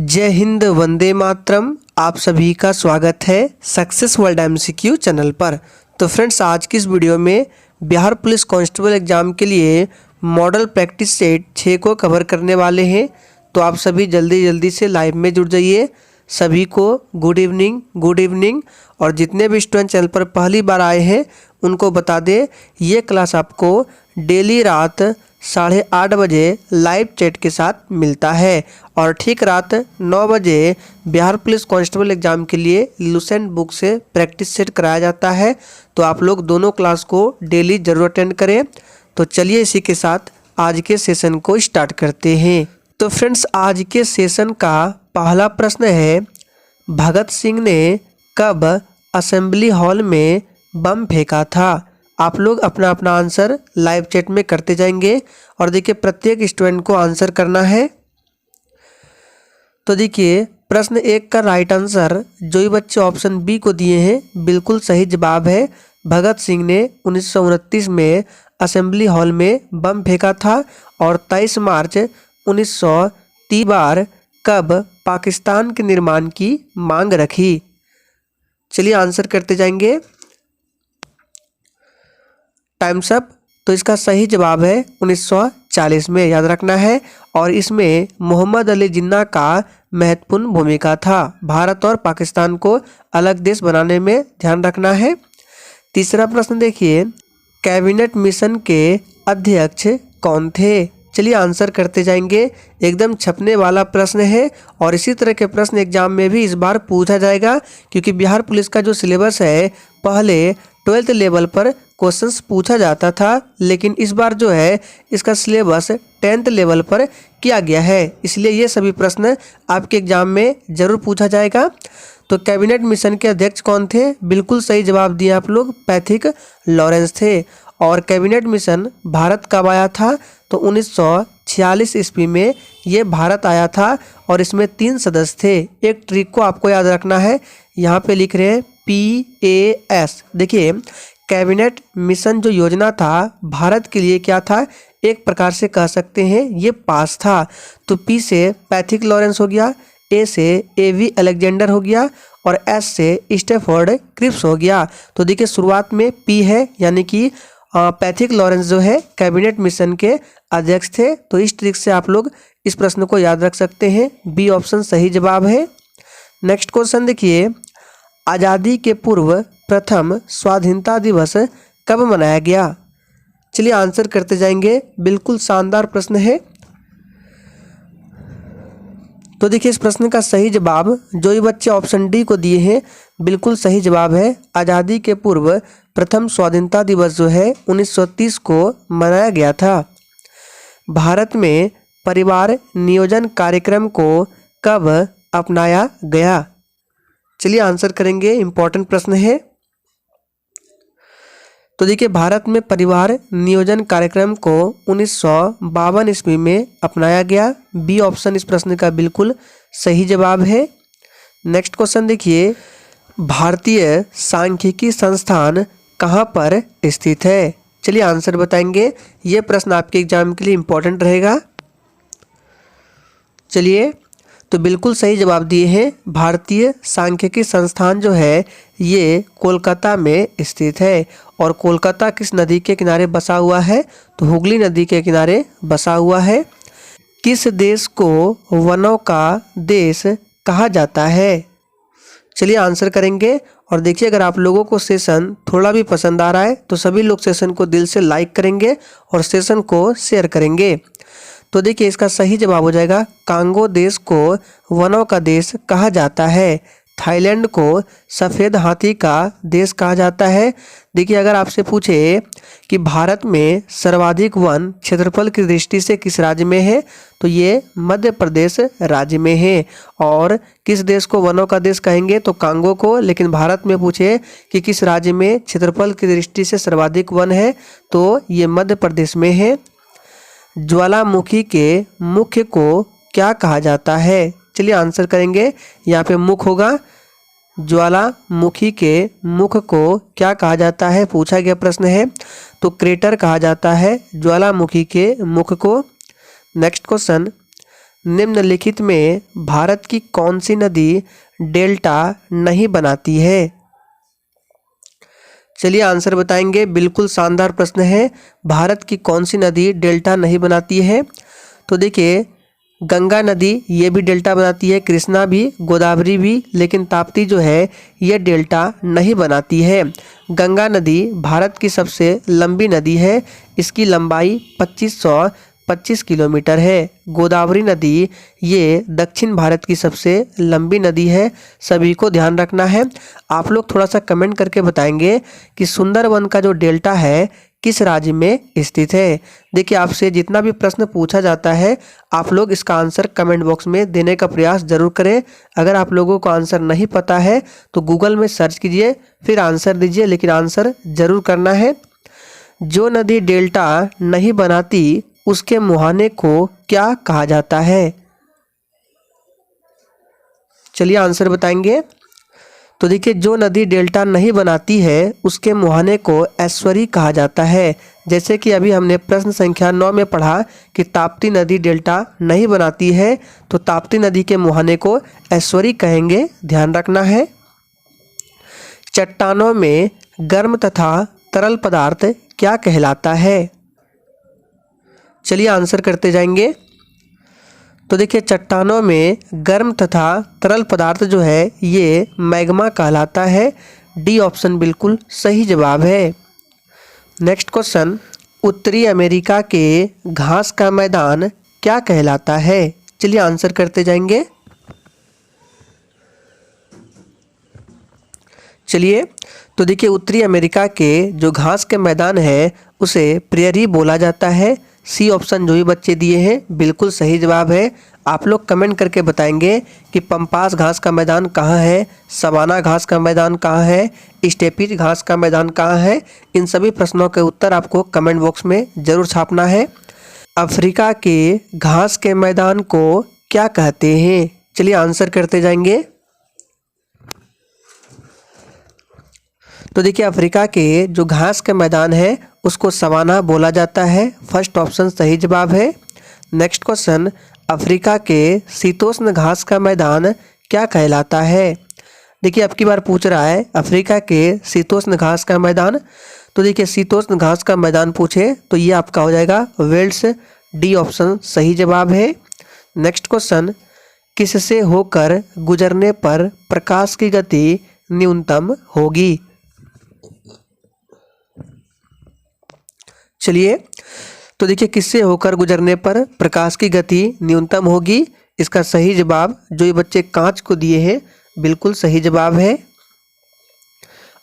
जय हिंद, वंदे मातरम। आप सभी का स्वागत है सक्सेस वर्ल्ड एमसीक्यू चैनल पर। तो फ्रेंड्स, आज की इस वीडियो में बिहार पुलिस कांस्टेबल एग्जाम के लिए मॉडल प्रैक्टिस सेट 6 को कवर करने वाले हैं। तो आप सभी जल्दी से लाइव में जुड़ जाइए। सभी को गुड इवनिंग। और जितने भी स्टूडेंट चैनल पर पहली बार आए हैं उनको बता दें, ये क्लास आपको डेली रात 8:30 बजे लाइव चैट के साथ मिलता है और ठीक रात 9 बजे बिहार पुलिस कांस्टेबल एग्जाम के लिए लुसेंट बुक से प्रैक्टिस सेट कराया जाता है। तो आप लोग दोनों क्लास को डेली जरूर अटेंड करें। तो चलिए इसी के साथ आज के सेशन को स्टार्ट करते हैं। तो फ्रेंड्स, आज के सेशन का पहला प्रश्न है, भगत सिंह ने कब असेंबली हॉल में बम फेंका था? आप लोग अपना अपना आंसर लाइव चैट में करते जाएंगे और देखिए प्रत्येक स्टूडेंट को आंसर करना है। तो देखिए प्रश्न 1 का राइट आंसर जो ही बच्चे ऑप्शन बी को दिए हैं बिल्कुल सही जवाब है। भगत सिंह ने 1929 में असेंबली हॉल में बम फेंका था और 23 मार्च 1930 कब पाकिस्तान के निर्माण की मांग रखी? चलिए आंसर करते जाएंगे। Times up. तो इसका सही जवाब है 1940 में, याद रखना है। और इसमें मोहम्मद अली जिन्ना का महत्वपूर्ण भूमिका था। भारत और पाकिस्तान को अलग देश बनाने में ध्यान रखना है। तीसरा प्रश्न देखिए, कैबिनेट मिशन के अध्यक्ष कौन थे? चलिए आंसर करते जाएंगे। एकदम छपने वाला प्रश्न है और इसी तरह के प्रश्न एग्जाम में भी इस बार पूछा जाएगा, क्योंकि बिहार पुलिस का जो सिलेबस है पहले 12th लेवल पर क्वेश्चंस पूछा जाता था, लेकिन इस बार जो है इसका सिलेबस 10th लेवल पर किया गया है, इसलिए ये सभी प्रश्न आपके एग्जाम में जरूर पूछा जाएगा। तो कैबिनेट मिशन के अध्यक्ष कौन थे? बिल्कुल सही जवाब दिया आप लोग, पैथिक लॉरेंस थे। और कैबिनेट मिशन भारत कब आया था? तो 1946 ईस्वी में ये भारत आया था और इसमें 3 सदस्य थे। एक ट्रिक को आपको याद रखना है, यहाँ पे लिख रहे हैं PAS। देखिए कैबिनेट मिशन जो योजना था भारत के लिए क्या था, एक प्रकार से कह सकते हैं ये पास था। तो P से पैथिक लॉरेंस हो गया, A से AV अलेक्जेंडर हो गया और S से स्टैफोर्ड क्रिप्स हो गया। तो देखिए शुरुआत में P है, यानी कि पैथिक लॉरेंस जो है कैबिनेट मिशन के अध्यक्ष थे। तो इस ट्रिक से आप लोग इस प्रश्न को याद रख सकते हैं। बी ऑप्शन सही जवाब है। नेक्स्ट क्वेश्चन देखिए, आज़ादी के पूर्व प्रथम स्वाधीनता दिवस कब मनाया गया? चलिए आंसर करते जाएंगे। बिल्कुल शानदार प्रश्न है। तो देखिए इस प्रश्न का सही जवाब जो ही बच्चे ऑप्शन डी को दिए हैं बिल्कुल सही जवाब है। आज़ादी के पूर्व प्रथम स्वाधीनता दिवस जो है 1930 को मनाया गया था। भारत में परिवार नियोजन कार्यक्रम को कब अपनाया गया? चलिए आंसर करेंगे, इम्पोर्टेंट प्रश्न है। तो देखिए भारत में परिवार नियोजन कार्यक्रम को 1952 ईस्वी में अपनाया गया। बी ऑप्शन इस प्रश्न का बिल्कुल सही जवाब है। नेक्स्ट क्वेश्चन देखिए, भारतीय सांख्यिकी संस्थान कहाँ पर स्थित है? चलिए आंसर बताएंगे। ये प्रश्न आपके एग्जाम के लिए इम्पोर्टेंट रहेगा। चलिए तो बिल्कुल सही जवाब दिए हैं। भारतीय सांख्यिकी संस्थान जो है ये कोलकाता में स्थित है। और कोलकाता किस नदी के किनारे बसा हुआ है? तो हुगली नदी के किनारे बसा हुआ है। किस देश को वनों का देश कहा जाता है? चलिए आंसर करेंगे। और देखिए अगर आप लोगों को सेशन थोड़ा भी पसंद आ रहा है तो सभी लोग सेशन को दिल से लाइक करेंगे और सेशन को शेयर करेंगे। तो देखिए इसका सही जवाब हो जाएगा, कांगो देश को वनों का देश कहा जाता है। थाईलैंड को सफ़ेद हाथी का देश कहा जाता है। देखिए अगर आपसे पूछे कि भारत में सर्वाधिक वन क्षेत्रफल की दृष्टि से किस राज्य में है, तो ये मध्य प्रदेश राज्य में है। और किस देश को वनों का देश कहेंगे? तो कांगो को। लेकिन भारत में पूछे कि किस राज्य में क्षेत्रफल की दृष्टि से सर्वाधिक वन है, तो ये मध्य प्रदेश में है। ज्वालामुखी के मुख को क्या कहा जाता है? चलिए आंसर करेंगे। यहाँ पे मुख होगा। ज्वालामुखी के मुख को क्या कहा जाता है, पूछा गया प्रश्न है। तो क्रेटर कहा जाता है ज्वालामुखी के मुख को। नेक्स्ट क्वेश्चन, निम्नलिखित में भारत की कौन सी नदी डेल्टा नहीं बनाती है? चलिए आंसर बताएंगे। बिल्कुल शानदार प्रश्न है। भारत की कौन सी नदी डेल्टा नहीं बनाती है? तो देखिए, गंगा नदी ये भी डेल्टा बनाती है, कृष्णा भी, गोदावरी भी, लेकिन ताप्ती जो है ये डेल्टा नहीं बनाती है। गंगा नदी भारत की सबसे लंबी नदी है। इसकी लंबाई 2525 किलोमीटर है। गोदावरी नदी ये दक्षिण भारत की सबसे लंबी नदी है। सभी को ध्यान रखना है। आप लोग थोड़ा सा कमेंट करके बताएंगे कि सुंदरवन का जो डेल्टा है किस राज्य में स्थित है। देखिए, आपसे जितना भी प्रश्न पूछा जाता है आप लोग इसका आंसर कमेंट बॉक्स में देने का प्रयास जरूर करें। अगर आप लोगों को आंसर नहीं पता है तो गूगल में सर्च कीजिए, फिर आंसर दीजिए, लेकिन आंसर जरूर करना है। जो नदी डेल्टा नहीं बनाती उसके मुहाने को क्या कहा जाता है? चलिए आंसर बताएंगे। तो देखिए, जो नदी डेल्टा नहीं बनाती है उसके मुहाने को ऐश्वरी कहा जाता है। जैसे कि अभी हमने प्रश्न संख्या 9 में पढ़ा कि ताप्ती नदी डेल्टा नहीं बनाती है, तो ताप्ती नदी के मुहाने को ऐश्वरी कहेंगे, ध्यान रखना है। चट्टानों में गर्म तथा तरल पदार्थ क्या कहलाता है? चलिए आंसर करते जाएंगे। तो देखिए, चट्टानों में गर्म तथा तरल पदार्थ जो है ये मैग्मा कहलाता है। डी ऑप्शन बिल्कुल सही जवाब है। नेक्स्ट क्वेश्चन, उत्तरी अमेरिका के घास का मैदान क्या कहलाता है? चलिए आंसर करते जाएंगे। चलिए, तो देखिए, उत्तरी अमेरिका के जो घास के मैदान है उसे प्रेयरी बोला जाता है। सी ऑप्शन जो भी बच्चे दिए हैं बिल्कुल सही जवाब है। आप लोग कमेंट करके बताएंगे कि पंपास घास का मैदान कहाँ है, सवाना घास का मैदान कहाँ है, स्टेपीज घास का मैदान कहाँ है। इन सभी प्रश्नों के उत्तर आपको कमेंट बॉक्स में ज़रूर छापना है। अफ्रीका के घास के मैदान को क्या कहते हैं? चलिए आंसर करते जाएंगे। तो देखिए, अफ्रीका के जो घास के मैदान है उसको सवाना बोला जाता है। फर्स्ट ऑप्शन सही जवाब है। नेक्स्ट क्वेश्चन, अफ्रीका के शीतोष्ण घास का मैदान क्या कहलाता है? देखिए, अब की बार पूछ रहा है अफ्रीका के शीतोष्ण घास का मैदान। तो देखिए, शीतोष्ण घास का मैदान पूछे तो ये आपका हो जाएगा वेल्स। डी ऑप्शन सही जवाब है। नेक्स्ट क्वेश्चन, किससे होकर गुजरने पर प्रकाश की गति न्यूनतम होगी? चलिए, तो देखिए, किससे होकर गुजरने पर प्रकाश की गति न्यूनतम होगी? इसका सही जवाब जो ये बच्चे कांच को दिए हैं बिल्कुल सही जवाब है।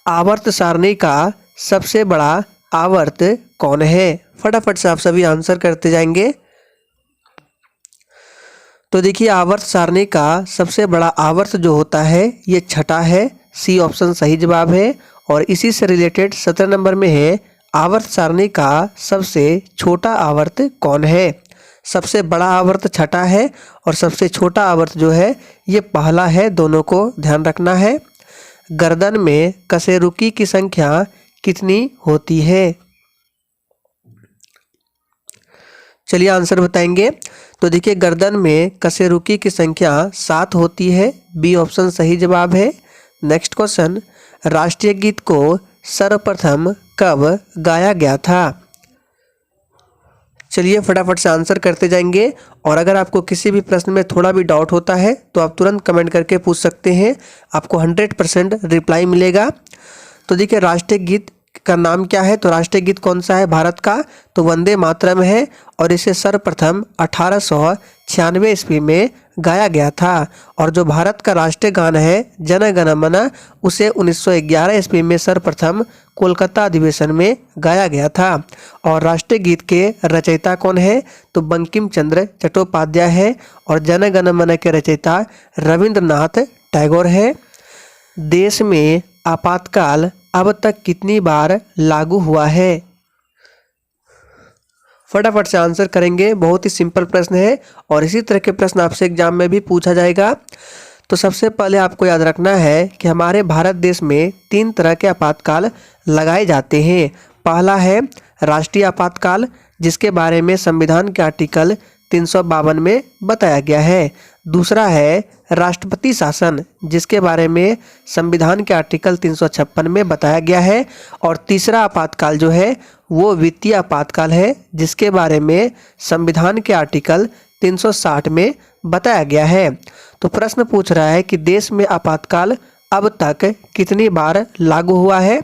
आवर्त सारणी का सबसे बड़ा आवर्त कौन है? फटाफट से आप सभी आंसर करते जाएंगे। तो देखिए, आवर्त सारणी का सबसे बड़ा आवर्त जो होता है ये छठा है। सी ऑप्शन सही जवाब है। और इसी से रिलेटेड 17 नंबर में है, आवर्त सारणी का सबसे छोटा आवर्त कौन है? सबसे बड़ा आवर्त छठा है और सबसे छोटा आवर्त जो है ये पहला है। दोनों को ध्यान रखना है। गर्दन में कशेरुकी की संख्या कितनी होती है? चलिए आंसर बताएंगे। तो देखिए, गर्दन में कशेरुकी की संख्या 7 होती है। बी ऑप्शन सही जवाब है। नेक्स्ट क्वेश्चन, राष्ट्रीय गीत को सर्वप्रथम कब गाया गया था? चलिए फटाफट से आंसर करते जाएंगे। और अगर आपको किसी भी प्रश्न में थोड़ा भी डाउट होता है तो आप तुरंत कमेंट करके पूछ सकते हैं, आपको 100% रिप्लाई मिलेगा। तो देखिए, राष्ट्रीय गीत का नाम क्या है? तो राष्ट्रीय गीत कौन सा है भारत का? तो वंदे मातरम है। और इसे सर्वप्रथम 1896 ईस्वी में गाया गया था। और जो भारत का राष्ट्रीय गान है जन गण मन, उसे 1911 ईस्वी में सर्वप्रथम कोलकाता अधिवेशन में गाया गया था। और राष्ट्रीय गीत के रचयिता कौन है? तो बंकिम चंद्र चट्टोपाध्याय है। और जन गण मन के रचयिता रविंद्रनाथ टैगोर है। देश में आपातकाल अब तक कितनी बार लागू हुआ है? फटाफट से आंसर करेंगे। बहुत ही सिंपल प्रश्न है और इसी तरह के प्रश्न आपसे एग्जाम में भी पूछा जाएगा। तो सबसे पहले आपको याद रखना है कि हमारे भारत देश में 3 तरह के आपातकाल लगाए जाते हैं। पहला है राष्ट्रीय आपातकाल, जिसके बारे में संविधान के आर्टिकल 352 में बताया गया है। दूसरा है राष्ट्रपति शासन, जिसके बारे में संविधान के आर्टिकल 356 में बताया गया है। और तीसरा आपातकाल जो है वो वित्तीय आपातकाल है, जिसके बारे में संविधान के आर्टिकल 360 में बताया गया है। तो प्रश्न पूछ रहा है कि देश में आपातकाल अब तक कितनी बार लागू हुआ है।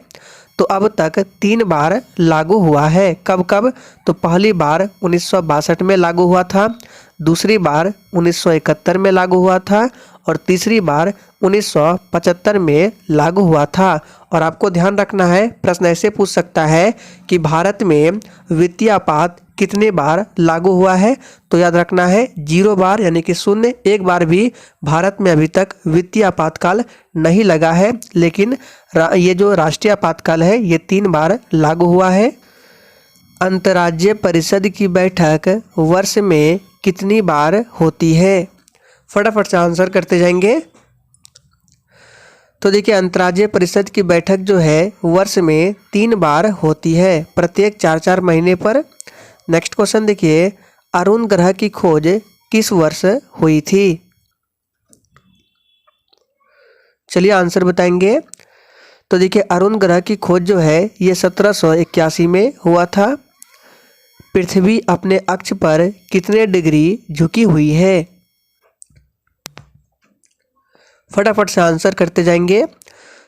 तो अब तक 3 बार लागू हुआ है। कब कब? तो पहली बार 1962 में लागू हुआ था, दूसरी बार 1971 में लागू हुआ था और तीसरी बार 1975 में लागू हुआ था। और आपको ध्यान रखना है, प्रश्न ऐसे पूछ सकता है कि भारत में वित्तीय आपात कितने बार लागू हुआ है। तो याद रखना है 0 बार, यानी कि शून्य, एक बार भी भारत में अभी तक वित्तीय आपातकाल नहीं लगा है। लेकिन ये जो राष्ट्रीय आपातकाल है ये 3 बार लागू हुआ है। अंतर्राज्यीय परिषद की बैठक वर्ष में कितनी बार होती है? फटाफट से आंसर करते जाएंगे। तो देखिए, अंतर्राज्यीय परिषद की बैठक जो है वर्ष में 3 बार होती है, प्रत्येक 4-4 महीने पर। नेक्स्ट क्वेश्चन देखिए, अरुण ग्रह की खोज किस वर्ष हुई थी? चलिए आंसर बताएंगे। तो देखिए, अरुण ग्रह की खोज जो है ये 1781 में हुआ था। पृथ्वी अपने अक्ष पर कितने डिग्री झुकी हुई है? फटाफट से आंसर करते जाएंगे।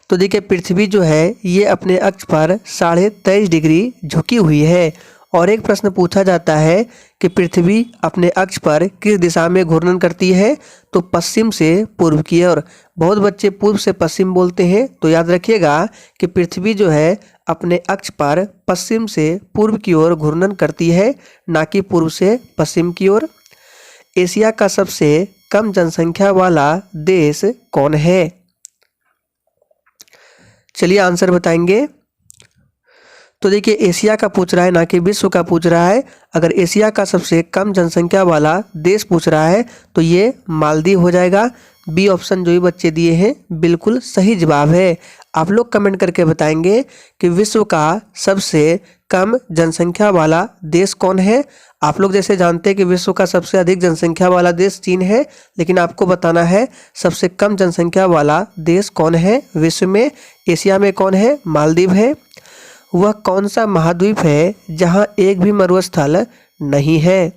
तो देखिए, पृथ्वी जो है ये अपने अक्ष पर 23.5 डिग्री झुकी हुई है। और एक प्रश्न पूछा जाता है कि पृथ्वी अपने अक्ष पर किस दिशा में घूर्णन करती है? तो पश्चिम से पूर्व की ओर। बहुत बच्चे पूर्व से पश्चिम बोलते हैं, तो याद रखिएगा कि पृथ्वी जो है अपने अक्ष पर पश्चिम से पूर्व की ओर घूर्णन करती है, ना कि पूर्व से पश्चिम की ओर। एशिया का सबसे कम जनसंख्या वाला देश कौन है? चलिए आंसर बताएंगे। तो देखिए, एशिया का पूछ रहा है, ना कि विश्व का पूछ रहा है। अगर एशिया का सबसे कम जनसंख्या वाला देश पूछ रहा है तो ये मालदीव हो जाएगा। बी ऑप्शन जो भी बच्चे दिए हैं बिल्कुल सही जवाब है। आप लोग कमेंट करके बताएंगे कि विश्व का सबसे कम जनसंख्या वाला देश कौन है। आप लोग जैसे जानते हैं कि विश्व का सबसे अधिक जनसंख्या वाला देश चीन है, लेकिन आपको बताना है सबसे कम जनसंख्या वाला देश कौन है विश्व में। एशिया में कौन है? मालदीव है। वह कौन सा महाद्वीप है जहां एक भी मरुस्थल नहीं है?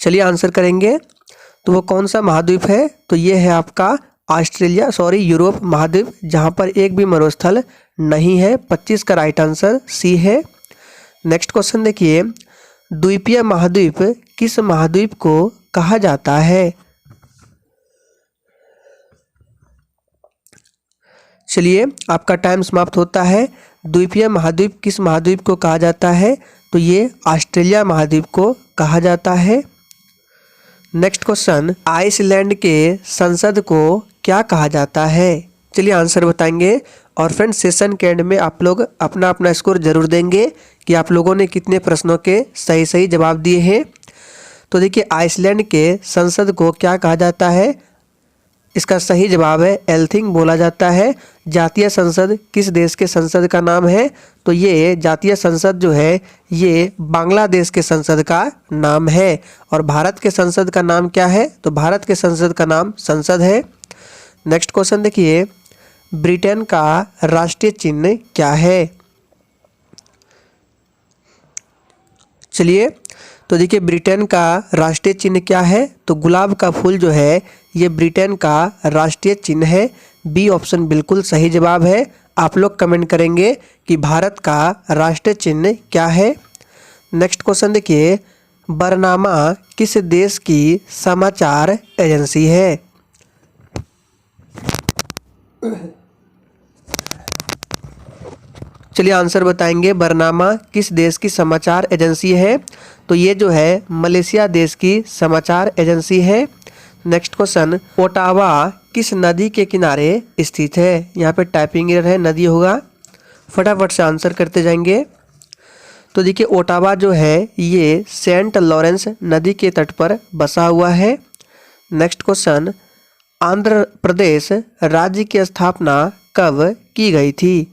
चलिए आंसर करेंगे। तो वो कौन सा महाद्वीप है? तो ये है आपका यूरोप महाद्वीप, जहां पर एक भी मरुस्थल नहीं है। 25 का राइट आंसर सी है। नेक्स्ट क्वेश्चन देखिए, द्वीपीय महाद्वीप किस महाद्वीप को कहा जाता है? चलिए, आपका टाइम समाप्त होता है। द्वीपीय महाद्वीप किस महाद्वीप को कहा जाता है? तो ये ऑस्ट्रेलिया महाद्वीप को कहा जाता है। नेक्स्ट क्वेश्चन, आइसलैंड के संसद को क्या कहा जाता है? चलिए आंसर बताएंगे। और फ्रेंड्स, सेशन के एंड में आप लोग अपना अपना स्कोर जरूर देंगे कि आप लोगों ने कितने प्रश्नों के सही सही जवाब दिए हैं। तो देखिए, आइसलैंड के संसद को क्या कहा जाता है? इसका सही जवाब है एल्थिंग बोला जाता है। जातीय संसद किस देश के संसद का नाम है? तो ये जातीय संसद जो है ये बांग्लादेश के संसद का नाम है। और भारत के संसद का नाम क्या है? तो भारत के संसद का नाम संसद है। नेक्स्ट क्वेश्चन देखिए, ब्रिटेन का राष्ट्रीय चिन्ह क्या है? चलिए, तो देखिए, ब्रिटेन का राष्ट्रीय चिन्ह क्या है? तो गुलाब का फूल जो है ये ब्रिटेन का राष्ट्रीय चिन्ह है। बी ऑप्शन बिल्कुल सही जवाब है। आप लोग कमेंट करेंगे कि भारत का राष्ट्रीय चिन्ह क्या है। नेक्स्ट क्वेश्चन देखिए, बरनामा किस देश की समाचार एजेंसी है? चलिए आंसर बताएंगे। बरनामा किस देश की समाचार एजेंसी है? तो ये जो है मलेशिया देश की समाचार एजेंसी है। नेक्स्ट क्वेश्चन, ओटावा किस नदी के किनारे स्थित है? यहाँ पे टाइपिंग एरर है, नदी होगा। फटाफट से आंसर करते जाएंगे। तो देखिए, ओटावा जो है ये सेंट लॉरेंस नदी के तट पर बसा हुआ है। नेक्स्ट क्वेश्चन, आंध्र प्रदेश राज्य की स्थापना कब की गई थी?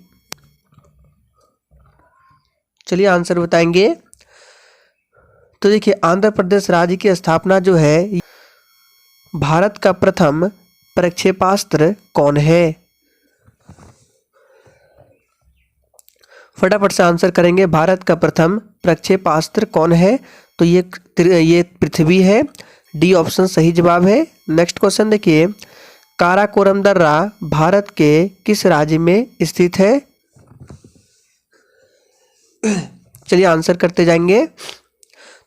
चलिए आंसर बताएंगे। तो देखिए आंध्र प्रदेश राज्य की स्थापना जो है, भारत का प्रथम प्रक्षेपास्त्र कौन है? फटाफट से आंसर करेंगे। भारत का प्रथम प्रक्षेपास्त्र कौन है? तो ये पृथ्वी है। डी ऑप्शन सही जवाब है। नेक्स्ट क्वेश्चन देखिए, काराकोरम दर्रा भारत के किस राज्य में स्थित है? चलिए आंसर करते जाएंगे।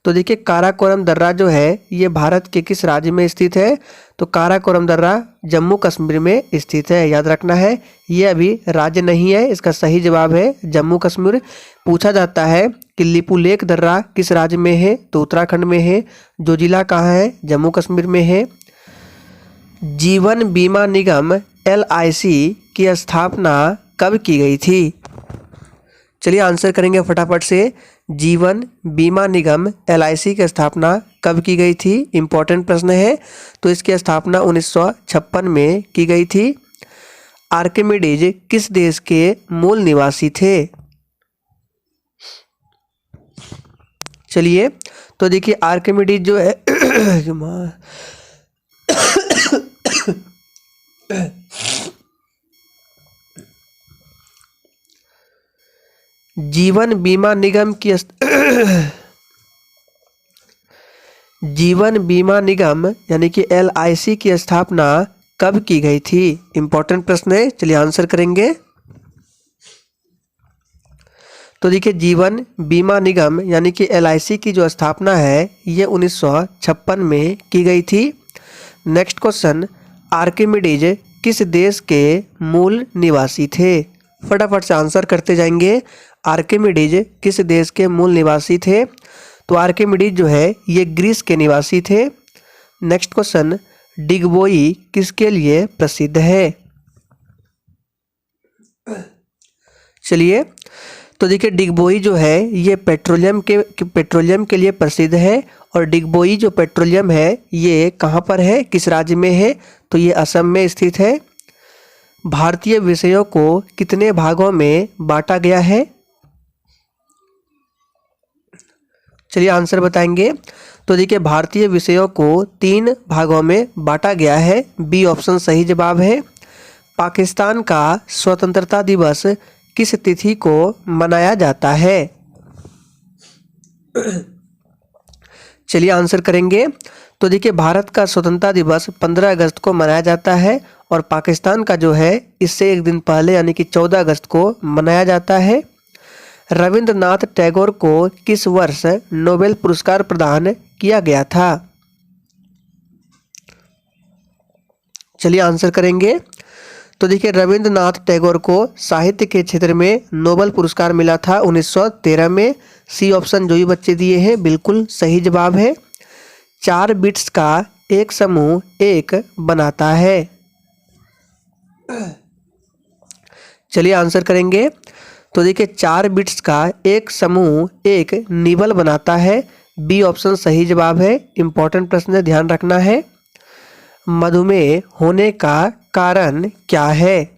तो देखिए काराकोरम दर्रा जो है ये भारत के किस राज्य में स्थित है? तो काराकोरम दर्रा जम्मू कश्मीर में स्थित है, याद रखना है। ये अभी राज्य नहीं है, इसका सही जवाब है जम्मू कश्मीर। पूछा जाता है कि लिपुलेख दर्रा किस राज्य में है? तो उत्तराखंड में है। जो जिला कहाँ है? जम्मू कश्मीर में है। जीवन बीमा निगम LIC की स्थापना कब की गई थी? चलिए आंसर करेंगे फटाफट से। जीवन बीमा निगम LIC की स्थापना कब की गई थी? इम्पोर्टेंट प्रश्न है। तो इसकी स्थापना 1956 में की गई थी। आर्किमिडीज किस देश के मूल निवासी थे? चलिए तो देखिए आर्किमिडीज जो है जीवन बीमा निगम की जीवन बीमा निगम यानी कि LIC की स्थापना कब की गई थी? इंपॉर्टेंट प्रश्न है, चलिए आंसर करेंगे। तो देखिए जीवन बीमा निगम यानी कि LIC की जो स्थापना है ये 1956 में की गई थी। नेक्स्ट क्वेश्चन, आर्किमिडीज किस देश के मूल निवासी थे? फटाफट से आंसर करते जाएंगे। आर्किमिडीज किस देश के मूल निवासी थे? तो आर्किमिडीज जो है ये ग्रीस के निवासी थे। नेक्स्ट क्वेश्चन, डिगबोई किसके लिए प्रसिद्ध है? चलिए तो देखिए डिगबोई जो है ये पेट्रोलियम के लिए प्रसिद्ध है। और डिगबोई जो पेट्रोलियम है ये कहाँ पर है, किस राज्य में है? तो ये असम में स्थित है। भारतीय विषयों को कितने भागों में बांटा गया है? चलिए आंसर बताएंगे। तो देखिए भारतीय विषयों को 3 भागों में बांटा गया है। बी ऑप्शन सही जवाब है। पाकिस्तान का स्वतंत्रता दिवस किस तिथि को मनाया जाता है? चलिए आंसर करेंगे। तो देखिए भारत का स्वतंत्रता दिवस 15 अगस्त को मनाया जाता है और पाकिस्तान का जो है इससे एक दिन पहले यानी कि 14 अगस्त को मनाया जाता है। रविंद्रनाथ टैगोर को किस वर्ष नोबेल पुरस्कार प्रदान किया गया था? चलिए आंसर करेंगे। तो देखिए रविंद्रनाथ टैगोर को साहित्य के क्षेत्र में नोबेल पुरस्कार मिला था 1913 में। सी ऑप्शन जो भी बच्चे दिए हैं बिल्कुल सही जवाब है। 4 बिट्स का एक समूह एक बनाता है। चलिए आंसर करेंगे। तो देखिए 4 बिट्स का एक समूह एक निबल बनाता है। बी ऑप्शन सही जवाब है। इंपॉर्टेंट प्रश्न है, ध्यान रखना है। मधुमेह होने का कारण क्या है?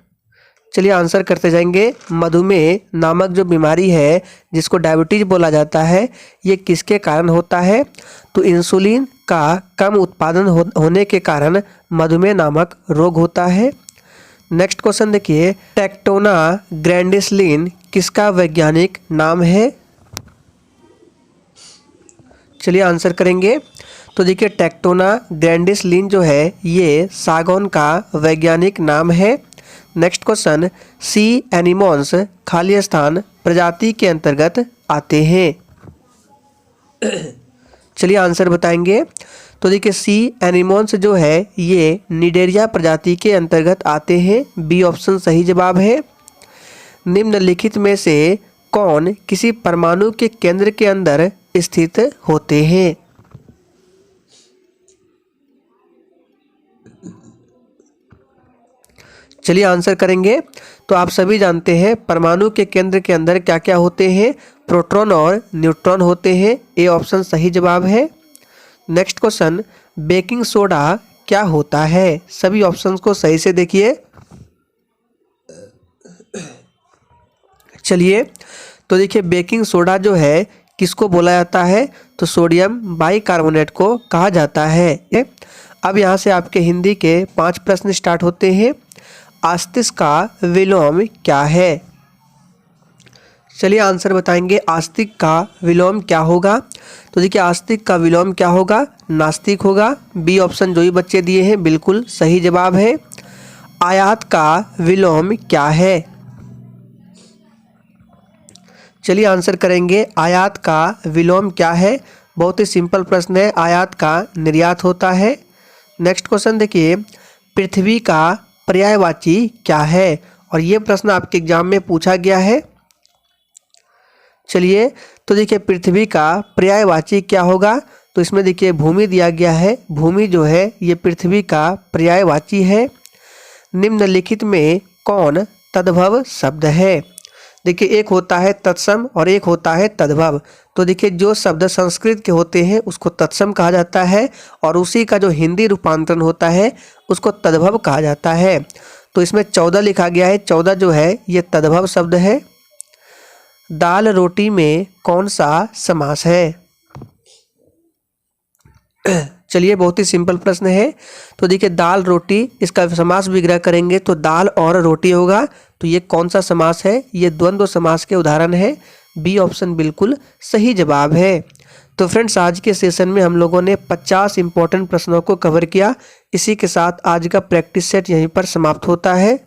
चलिए आंसर करते जाएंगे। मधुमेह नामक जो बीमारी है जिसको डायबिटीज बोला जाता है ये किसके कारण होता है? तो इंसुलिन का कम उत्पादन होने के कारण मधुमेह नामक रोग होता है। नेक्स्ट क्वेश्चन देखिए, टेक्टोना ग्रैंडिसलिन किसका वैज्ञानिक नाम है? चलिए आंसर करेंगे। तो देखिए टेक्टोना ग्रैंडिसलिन जो है ये सागौन का वैज्ञानिक नाम है। नेक्स्ट क्वेश्चन, सी एनिमोन्स खालिस्तान प्रजाति के अंतर्गत आते हैं। चलिए आंसर बताएंगे। तो देखिए सी एनिमोन्स जो है ये निडेरिया प्रजाति के अंतर्गत आते हैं। बी ऑप्शन सही जवाब है। निम्नलिखित में से कौन किसी परमाणु के केंद्र के अंदर स्थित होते हैं? चलिए आंसर करेंगे। तो आप सभी जानते हैं परमाणु के केंद्र के अंदर क्या क्या होते हैं, प्रोटॉन और न्यूट्रॉन होते हैं। ए ऑप्शन सही जवाब है। नेक्स्ट क्वेश्चन, बेकिंग सोडा क्या होता है? सभी ऑप्शंस को सही से देखिए। चलिए तो देखिए बेकिंग सोडा जो है किसको बोला जाता है? तो सोडियम बाइकार्बोनेट को कहा जाता है। अब यहाँ से आपके हिंदी के 5 प्रश्न स्टार्ट होते हैं। आस्तिक का विलोम क्या है? चलिए आंसर बताएंगे। आस्तिक का विलोम क्या होगा? तो देखिए आस्तिक का विलोम क्या होगा? नास्तिक होगा। बी ऑप्शन जो ही बच्चे दिए हैं बिल्कुल सही जवाब है। आयात का विलोम क्या है? चलिए आंसर करेंगे। आयात का विलोम क्या है? बहुत ही सिंपल प्रश्न है। आयात का निर्यात होता है। नेक्स्ट क्वेश्चन देखिए, पृथ्वी का पर्यायवाची क्या है? और ये प्रश्न आपके एग्जाम में पूछा गया है। चलिए तो देखिए पृथ्वी का पर्यायवाची क्या होगा? तो इसमें देखिए भूमि दिया गया है। भूमि जो है ये पृथ्वी का पर्यायवाची है। निम्नलिखित में कौन तद्भव शब्द है? देखिए एक होता है तत्सम और एक होता है तद्भव। तो देखिए जो शब्द संस्कृत के होते हैं उसको तत्सम कहा जाता है और उसी का जो हिंदी रूपांतरण होता है उसको तद्भव कहा जाता है। तो इसमें 14 लिखा गया है। 14 जो है ये तद्भव शब्द है। दाल रोटी में कौन सा समास है? चलिए बहुत ही सिंपल प्रश्न है। तो देखिए दाल रोटी, इसका समास विग्रह करेंगे तो दाल और रोटी होगा। तो ये कौन सा समास है? ये द्वंद्व समास के उदाहरण है। बी ऑप्शन बिल्कुल सही जवाब है। तो फ्रेंड्स आज के सेशन में हम लोगों ने 50 इंपॉर्टेंट प्रश्नों को कवर किया। इसी के साथ आज का प्रैक्टिस सेट यहीं पर समाप्त होता है।